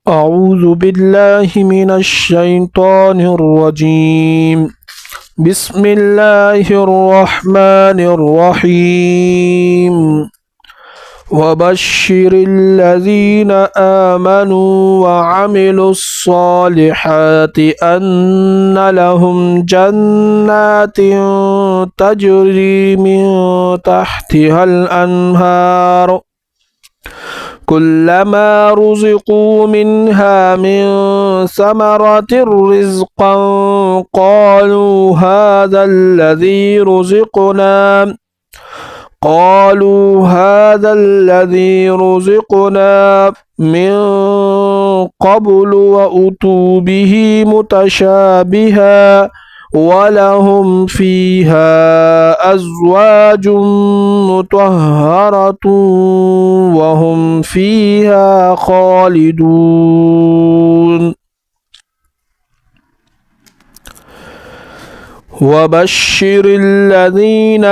أعوذ بالله من الشيطان الرجيم. بسم الله الرحمن الرحيم. وبشر الذين آمنوا وعملوا الصالحات أن لهم جنات تجري من تحتها الأنهار كلما رزقوا منها من ثمرة رزقا قالوا هذا الذي رزقنا من قبل وأتوا به متشابها ولهم فيها أزواج مطهرة وهم فيها خالدون. وبشر الذين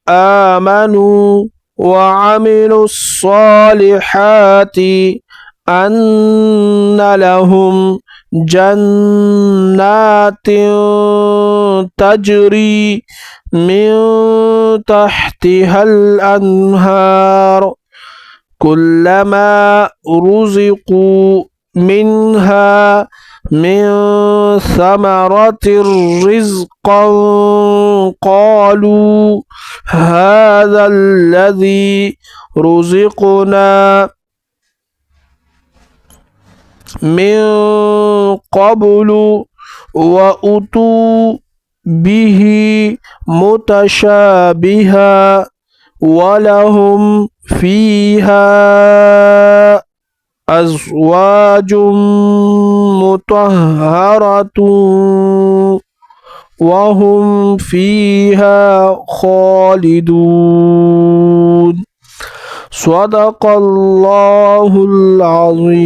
آمنوا وعملوا الصالحات أن لهم جنات تجري من تحتها الأنهار كلما رزقوا منها من ثمرة رزقا قالوا هذا الذي رزقنا من قبل وأتوا به متشابها ولهم فيها أزواج مطهرة وهم فيها خالدون. صدق الله العظيم.